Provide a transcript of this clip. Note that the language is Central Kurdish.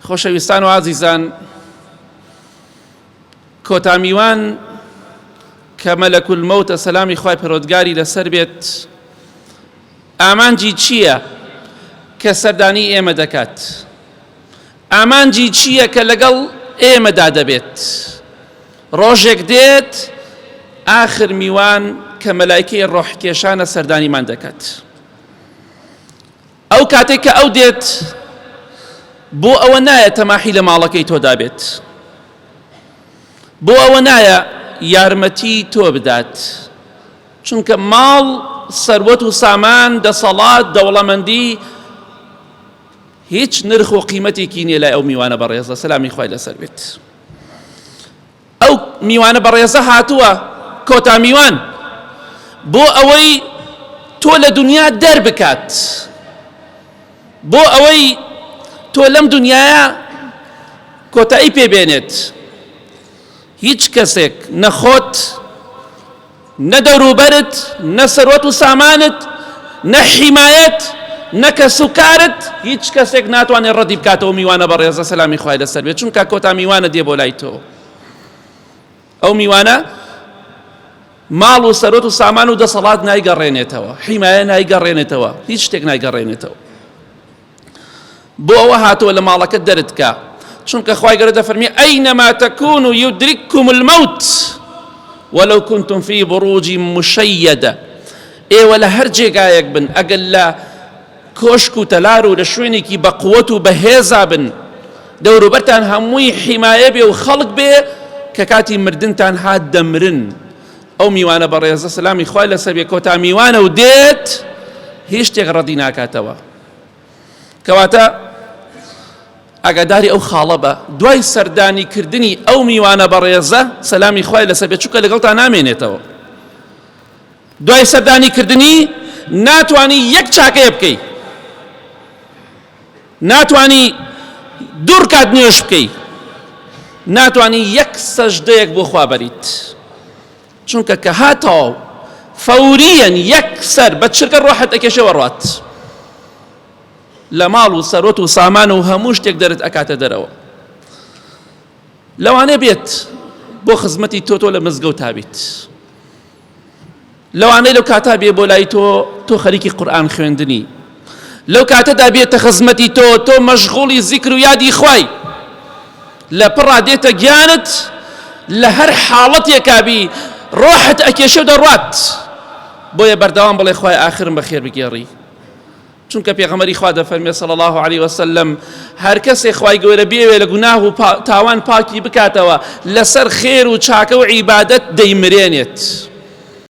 خۆشەویستان و عازیزان، کۆتامیوان کە مەلەکول مەوتە سەلامی خوای پەروەردگاری لەسەر بێت ئامانجی چییە کە سەردانی ئێمە دەکات؟ ئامانجی چییە کە لەگەڵ ئێمەدا دەبێت؟ ڕۆژێک دێت ئاخر میوان کە مەلایکەی ڕۆحکێشانە سەردانیمان دەکات. ئەو کاتێک کە ئەو دێت بۆ ئەوە نایە تەماحی لە ماڵەکەی تۆ دابێت، بۆ ئەوە نایە یارمەتی تۆ بدات، چونکە ماڵ، سەروەت و سامان، دەسەڵات، دەوڵەمەندی هیچ نرخ و قیمەتێکی نییە لای ئەو میوانە بەڕێزە سەلامی خوای لەسەر بێت. ئەو میوانە بەڕێزە هاتووە کۆتامیوان بۆ ئەوەی تۆ لە دنیا دەربکات، بۆ ئەوەی تۆ لەم دنیاە کۆتایی پێبێنێت. هیچ کەسێک نەخۆت، نە دەوروبەرت، نە سەروەت و سامانت، نە حیمایەت، نە کەس و کارت، هیچ کەسێک ناتوانێت ڕەدی بکاتەوە میوانە بەڕێزە سەلامی خوای لەسەر بێت، چونکە کۆتا میوانە دێ بۆ لای تۆ. ئەو میوانە ماڵ و سەروەت و سامان و دەسەڵات نایگەڕێنێتەوە، حیمایە نایگەڕێنێتەوە، هیچ شتێک نایگەڕێنێتەوە. بۆ ئەوە هاتووە لە ماڵەکەت دەرتکە، چونکە خوای گەورە دەفەرمێ ئەینەما تەکونوا یودرککم المەوت وەلەو کنتم فی بروج مشەیەدە. ئێوە لە هەر جێگایەک بن، ئەگەر لە کۆشک و تەلار و لە شوێنێکی بە قووەت و بەهێزا بن، دەوروبەرتان هەمووی حیمایە بێ و خەڵک بێ، کە کاتی مردنتان هات دەمرن. ئەو میوانە بەڕێزە سەلامی خوای لەسەر بێ کۆتا میوانە و دێت هیچ شتێک ڕەدی ناکاتەوە. کەواتە ئاگاداری ئەو خاڵە بە دوای سەردانی کردنی ئەو میوانە بەڕێزە سەلامی خوای لەسەر بێت، چونکە لەگەڵتان نامێنێتەوە. دوای سەردانی کردنی ناتوانی یەک چاکەیە بکەی، ناتوانی دوور کات نوێش بکەی، ناتوانی یەک سەجدەیەک بۆ خوا بەریت، چونکە کە هاتەوە فەوریەن یەکسەر بە چرکە ڕۆحت ئەکێشەوە ڕات، لە ماڵ و سەروەت و سامان و هەموو شتێک دەرت ئەکاتە دەرەوە. لەوانەیە بێت بۆ خزمەتی تۆ لە مزگەوتا بیت، لەوانەیە لەو کاتا بێ بۆ لای تۆ خەریکی قورئان خوێندنی، لەو کاتەدا بێتە خزمەتی تۆ مەشغوڵی زیکر و یادی خوای، لە پڕا دێتە گیانت، لە هەر حاڵەتێکا بی ڕۆحت ئەکێشە و دەڕوات. بۆیە بەردەوام بڵێ خوای ئاخرم بەخێر بگێڕی، چونکە پێغەمبەری خوا دەفەرمێ صلی الله علیه وسلم هەر کەسێک خوای گەورە بێوێ لە گوناه و تاوان پاکی بکاتەوە، لەسەر خێر و چاکە و عیبادەت دەیمرێنێت.